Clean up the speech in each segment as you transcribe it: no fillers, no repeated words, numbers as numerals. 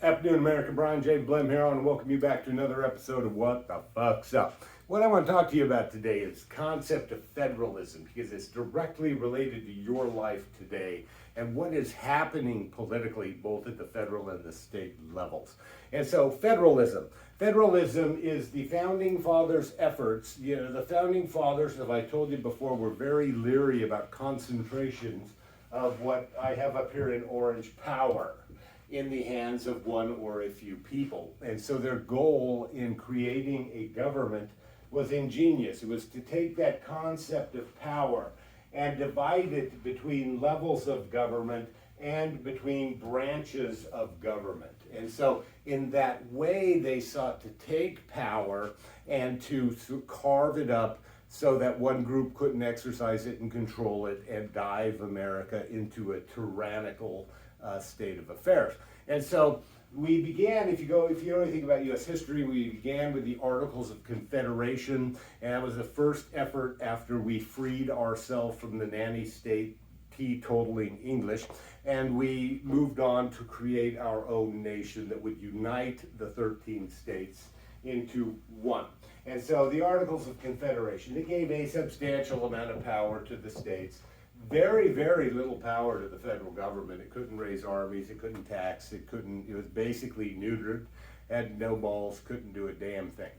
Afternoon, America. Brian J. Blem here. I want to welcome you back to another episode of What the Fuck's Up. What I want to talk to you about today is the concept of federalism because it's directly related to your life today and what is happening politically both at the federal and the state levels. And so federalism. Federalism is the founding fathers' efforts. The founding fathers, as I told you before, were very leery about concentrations of what I have up here in orange, power in the hands of one or a few people. And so their goal in creating a government was ingenious. It was to take that concept of power and divide it between levels of government and between branches of government. And so in that way, they sought to take power and to carve it up so that one group couldn't exercise it and control it and dive America into a tyrannical state of affairs. And so we began, if you know anything about U.S. history, we began with the Articles of Confederation, and that was the first effort after we freed ourselves from the nanny state teetotaling English, and we moved on to create our own nation that would unite the 13 states into one. And so the Articles of Confederation, it gave a substantial amount of power to the states. Very, very little power to the federal government. It couldn't raise armies, it couldn't tax, it was basically neutered, had no balls, couldn't do a damn thing.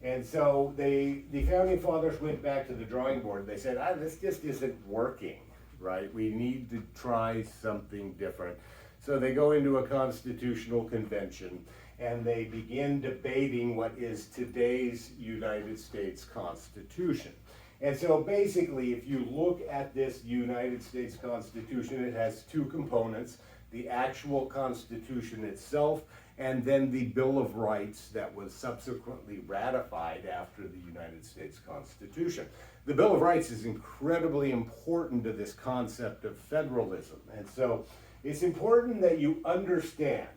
And so the founding fathers went back to the drawing board. They said, this just isn't working, right? We need to try something different. So they go into a constitutional convention and they begin debating what is today's United States Constitution. And so basically, if you look at this United States Constitution, it has two components, the actual Constitution itself, and then the Bill of Rights that was subsequently ratified after the United States Constitution. The Bill of Rights is incredibly important to this concept of federalism. And so it's important that you understand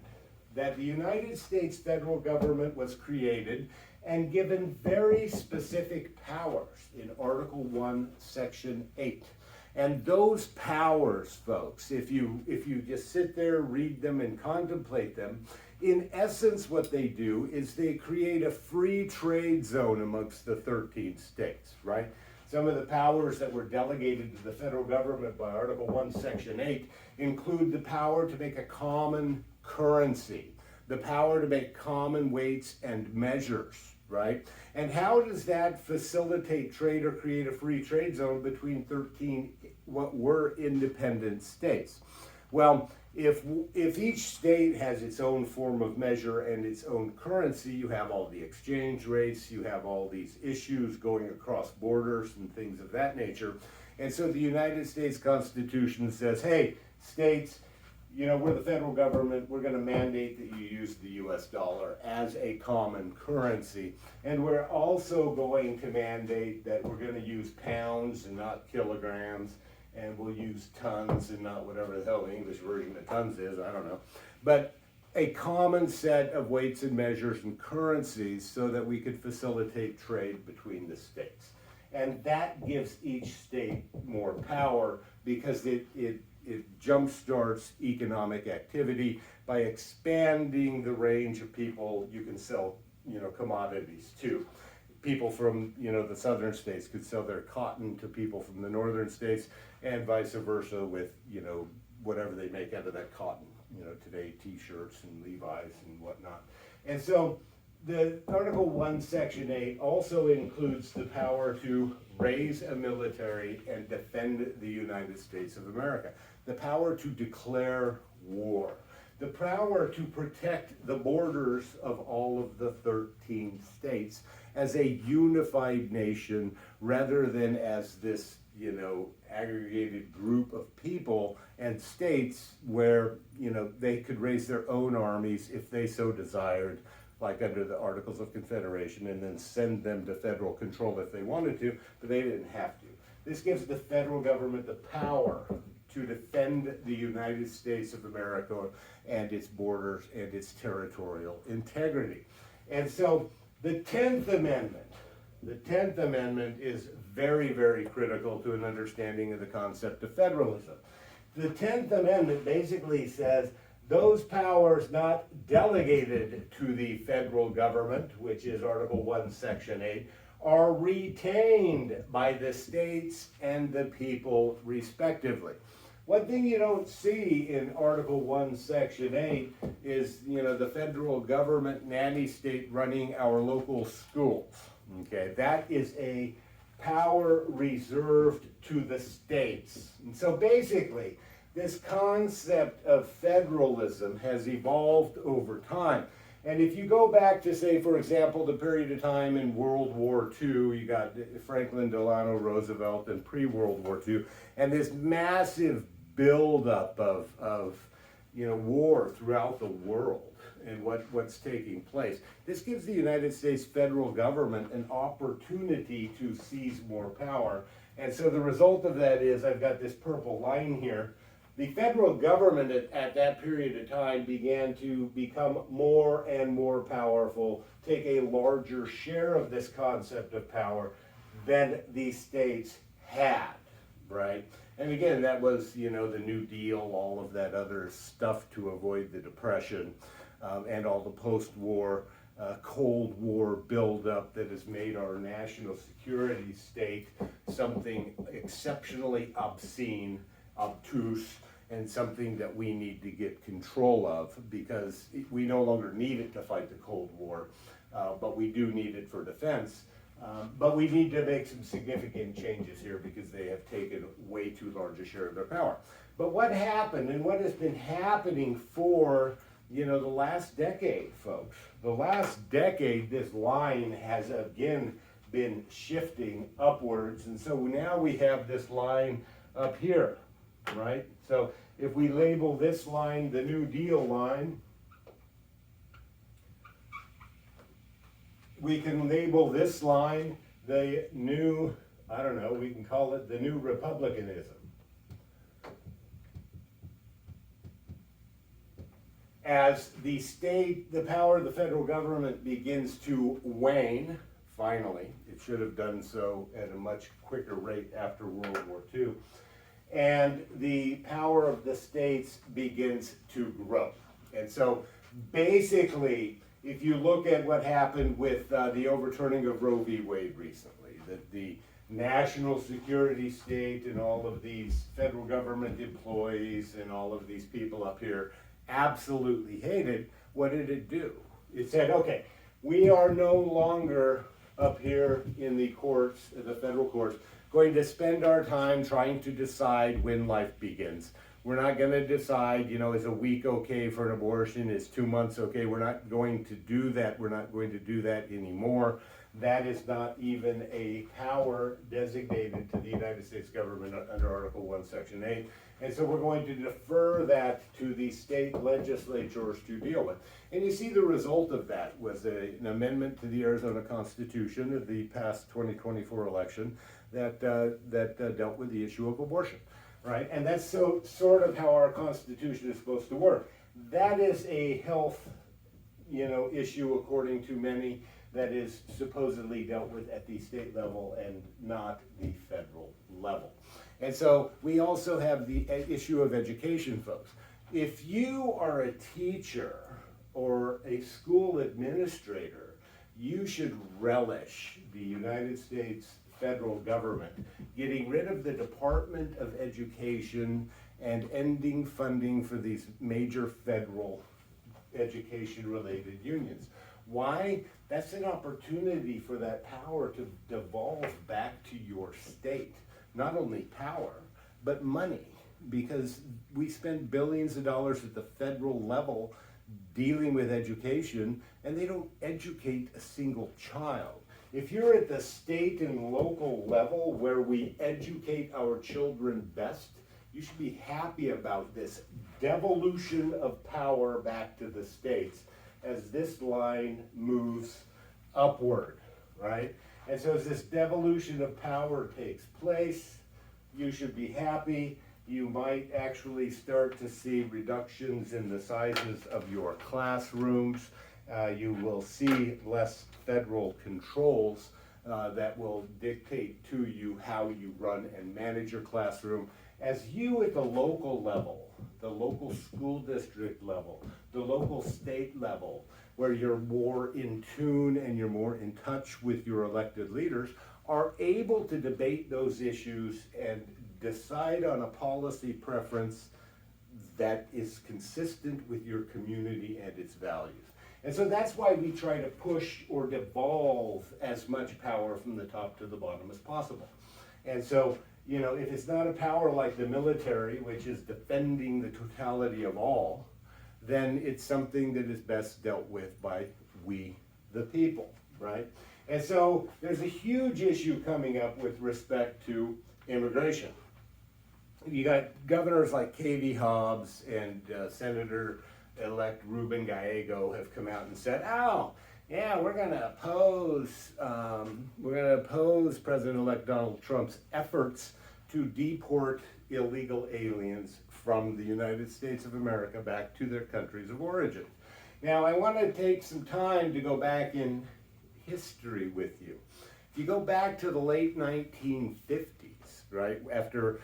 that the United States federal government was created and given very specific powers in Article 1, Section 8. And those powers, folks, if you just sit there, read them, and contemplate them, in essence what they do is they create a free trade zone amongst the 13 states, right? Some of the powers that were delegated to the federal government by Article 1, Section 8 include the power to make a common currency, the power to make common weights and measures, right? And how does that facilitate trade or create a free trade zone between 13 what were independent states? Well, if each state has its own form of measure and its own currency, you have all the exchange rates, you have all these issues going across borders and things of that nature. And so the United States Constitution says, hey, states, we're the federal government, we're going to mandate that you use the US dollar as a common currency. And we're also going to mandate that we're going to use pounds and not kilograms, and we'll use tons and not whatever the hell the English version of tons is, I don't know. But a common set of weights and measures and currencies so that we could facilitate trade between the states. And that gives each state more power because it jumpstarts economic activity by expanding the range of people you can sell, commodities to. People from, the southern states could sell their cotton to people from the northern states, and vice versa with, whatever they make out of that cotton. Today, T-shirts and Levi's and whatnot. And so the Article 1, Section 8 also includes the power to raise a military and defend the United States of America, the power to declare war, the power to protect the borders of all of the 13 states as a unified nation rather than as this, aggregated group of people and states where, they could raise their own armies if they so desired, like under the Articles of Confederation, and then send them to federal control if they wanted to, but they didn't have to. This gives the federal government the power to defend the United States of America and its borders and its territorial integrity. And so the 10th Amendment is very, very critical to an understanding of the concept of federalism. The 10th Amendment basically says those powers not delegated to the federal government, which is Article 1, Section 8, are retained by the states and the people respectively. One thing you don't see in Article 1, Section 8 is, the federal government nanny state running our local schools. Okay, that is a power reserved to the states. And so basically, this concept of federalism has evolved over time. And if you go back to, say, for example, the period of time in World War II, you got Franklin Delano Roosevelt and pre-World War II, and this massive buildup of war throughout the world and what's taking place. This gives the United States federal government an opportunity to seize more power. And so the result of that is, I've got this purple line here, the federal government at that period of time began to become more and more powerful, take a larger share of this concept of power than the states had, right? And again, that was, the New Deal, all of that other stuff to avoid the Depression, and all the post-war, Cold War buildup that has made our national security state something exceptionally obscene, obtuse, and something that we need to get control of, because we no longer need it to fight the Cold War, but we do need it for defense. But we need to make some significant changes here because they have taken way too large a share of their power. But what happened and what has been happening for, the last decade, folks? The last decade, this line has again been shifting upwards. And so now we have this line up here, right? So if we label this line the New Deal line, we can label this line the new, we can call it the new republicanism. As the power of the federal government begins to wane, finally, it should have done so at a much quicker rate after World War II, and the power of the states begins to grow. And so basically, if you look at what happened with the overturning of Roe v. Wade recently, that the national security state and all of these federal government employees and all of these people up here absolutely hated, what did it do? It said, okay, we are no longer up here in the courts, the federal courts, going to spend our time trying to decide when life begins. We're not going to decide, is a week okay for an abortion? Is 2 months okay? We're not going to do that. We're not going to do that anymore. That is not even a power designated to the United States government under Article 1, Section 8. And so we're going to defer that to the state legislatures to deal with. And you see the result of that was an amendment to the Arizona Constitution of the past 2024 election that dealt with the issue of abortion. Right, and that's sort of how our Constitution is supposed to work. That is a health, issue according to many that is supposedly dealt with at the state level and not the federal level. And so we also have the issue of education, folks. If you are a teacher or a school administrator, you should relish the United States federal government getting rid of the Department of Education and ending funding for these major federal education-related unions. Why? That's an opportunity for that power to devolve back to your state. Not only power, but money, because we spend billions of dollars at the federal level dealing with education, and they don't educate a single child. If you're at the state and local level where we educate our children best, you should be happy about this devolution of power back to the states as this line moves upward, right? And so as this devolution of power takes place, you should be happy. You might actually start to see reductions in the sizes of your classrooms. You will see less federal controls that will dictate to you how you run and manage your classroom. as you at the local level, the local school district level, the local state level, where you're more in tune and you're more in touch with your elected leaders, are able to debate those issues and decide on a policy preference that is consistent with your community and its values. And so that's why we try to push or devolve as much power from the top to the bottom as possible. And so, you know, if it's not a power like the military, which is defending the totality of all, then it's something that is best dealt with by we, the people, right? And so there's a huge issue coming up with respect to immigration. You got governors like Katie Hobbs and Senator-elect Ruben Gallego have come out and said, "Oh, yeah, we're going to oppose President-elect Donald Trump's efforts to deport illegal aliens from the United States of America back to their countries of origin." Now, I want to take some time to go back in history with you. If you go back to the late 1950s, right, after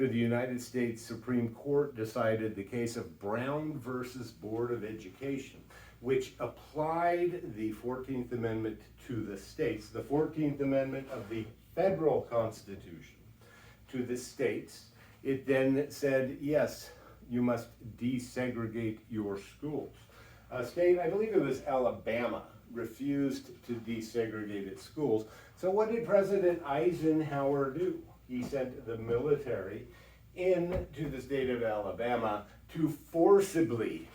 the United States Supreme Court decided the case of Brown versus Board of Education, which applied the 14th Amendment to the states, the 14th Amendment of the federal Constitution to the states. It then said, yes, you must desegregate your schools. A state, I believe it was Alabama, refused to desegregate its schools. So what did President Eisenhower do? He sent the military into the state of Alabama to forcibly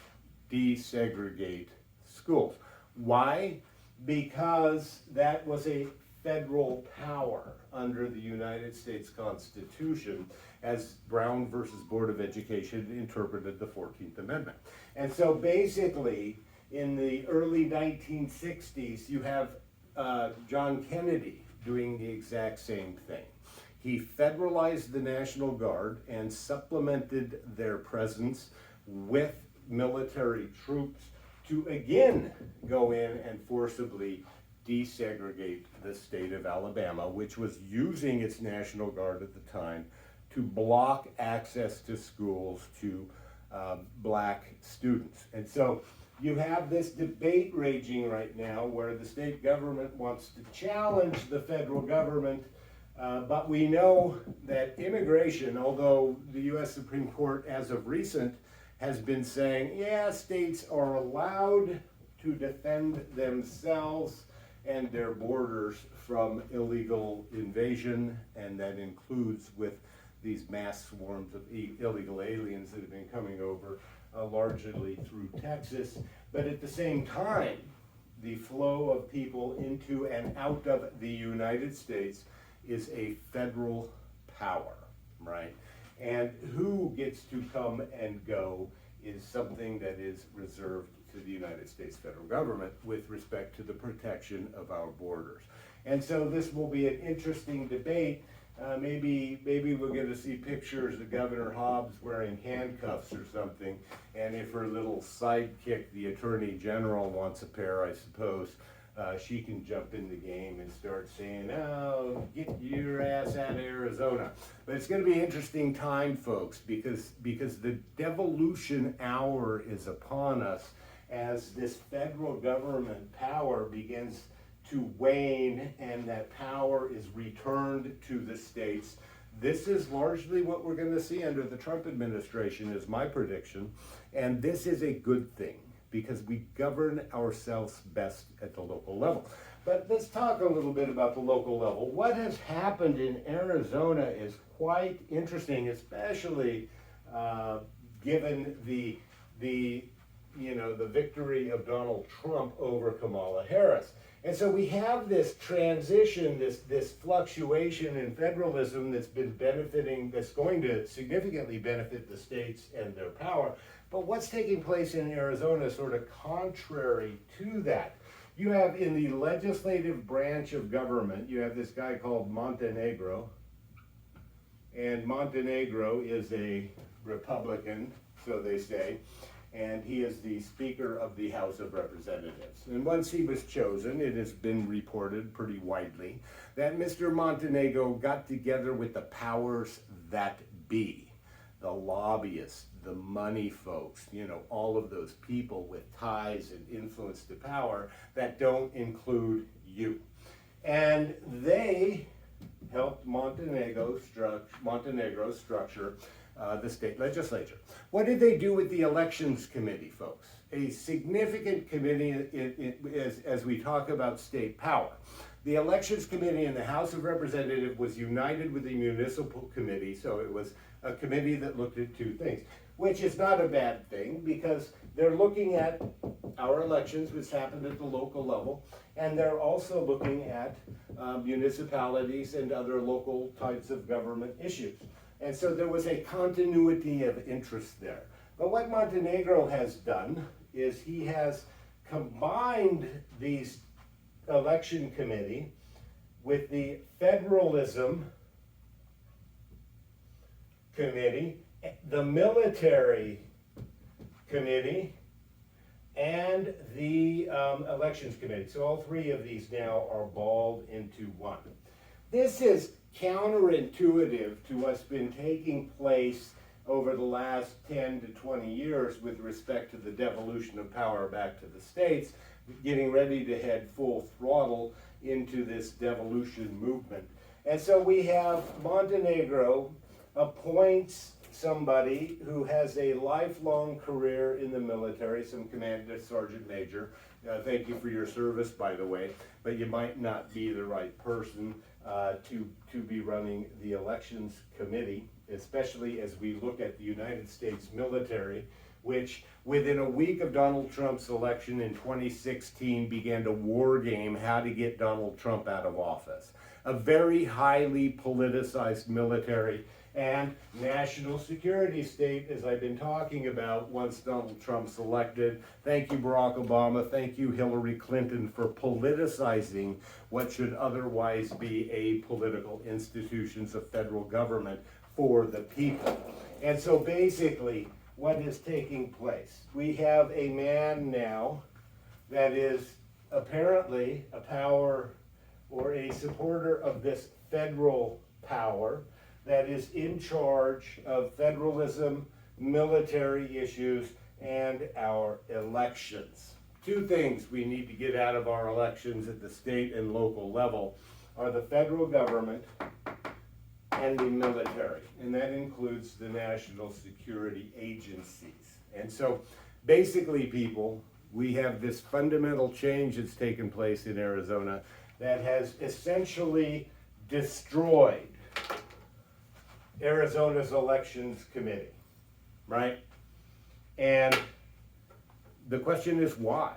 desegregate schools. Why? Because that was a federal power under the United States Constitution, as Brown versus Board of Education interpreted the 14th Amendment. And so basically, in the early 1960s, you have John Kennedy doing the exact same thing. He federalized the National Guard and supplemented their presence with military troops to again go in and forcibly desegregate the state of Alabama, which was using its National Guard at the time to block access to schools to black students. And so you have this debate raging right now where the state government wants to challenge the federal government, but we know that immigration, although the U.S. Supreme Court as of recent has been saying, yeah, states are allowed to defend themselves and their borders from illegal invasion, and that includes with these mass swarms of illegal aliens that have been coming over largely through Texas. But at the same time, the flow of people into and out of the United States is a federal power, right? And who gets to come and go is something that is reserved to the United States federal government with respect to the protection of our borders. And so this will be an interesting debate. Maybe we'll get to see pictures of Governor Hobbs wearing handcuffs or something, and if her little sidekick, the Attorney General, wants a pair, I suppose, she can jump in the game and start saying, oh, get your ass out of Arizona. But it's going to be an interesting time, folks, because the devolution hour is upon us as this federal government power begins to wane and that power is returned to the states. This is largely what we're going to see under the Trump administration, is my prediction. And this is a good thing because we govern ourselves best at the local level. But let's talk a little bit about the local level. What has happened in Arizona is quite interesting, especially given the victory of Donald Trump over Kamala Harris. And so we have this transition, this fluctuation in federalism that's going to significantly benefit the states and their power. But what's taking place in Arizona is sort of contrary to that. You have in the legislative branch of government, you have this guy called Montenegro. And Montenegro is a Republican, so they say. And he is the Speaker of the House of Representatives. And once he was chosen, it has been reported pretty widely that Mr. Montenegro got together with the powers that be, the lobbyists, the money folks, all of those people with ties and influence to power that don't include you. And they helped Montenegro structure the state legislature. What did they do with the elections committee, folks? A significant committee as we talk about state power. The elections committee in the House of Representatives was united with the municipal committee, so it was a committee that looked at two things, which is not a bad thing because they're looking at our elections, which happened at the local level, and they're also looking at municipalities and other local types of government issues. And so there was a continuity of interest there. But what Montenegro has done is he has combined these election committee with the Federalism committee, the military committee, and the elections committee. So all three of these now are balled into one. This is counterintuitive to what's been taking place over the last 10 to 20 years with respect to the devolution of power back to the states, getting ready to head full throttle into this devolution movement. And so we have Montenegro appoints somebody who has a lifelong career in the military, some commander, sergeant major. Thank you for your service, by the way, but you might not be the right person to be running the elections committee, especially as we look at the United States military, which within a week of Donald Trump's election in 2016 began to war game how to get Donald Trump out of office. A very highly politicized military and national security state, as I've been talking about once Donald Trump's elected. Thank you, Barack Obama. Thank you, Hillary Clinton, for politicizing what should otherwise be apolitical institutions of federal government for the people. And so basically, what is taking place? We have a man now that is apparently a power or a supporter of this federal power that is in charge of federalism, military issues, and our elections. Two things we need to get out of our elections at the state and local level are the federal government and the military, and that includes the national security agencies. And so basically, people, we have this fundamental change that's taken place in Arizona that has essentially destroyed Arizona's elections committee, right? And the question is why?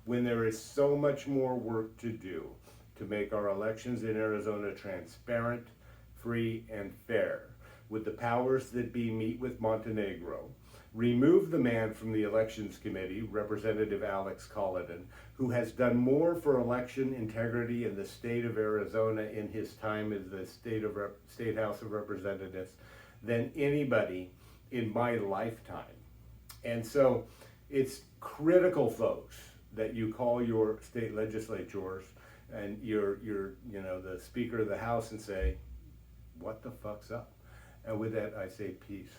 When there is so much more work to do to make our elections in Arizona transparent, free, and fair, with the powers that be meet with Montenegro, remove the man from the elections committee, Representative Alex Colladon, who has done more for election integrity in the state of Arizona in his time as the State House of Representatives than anybody in my lifetime. And so it's critical, folks, that you call your state legislatures and your the Speaker of the House and say, what the fuck's up? And with that, I say peace.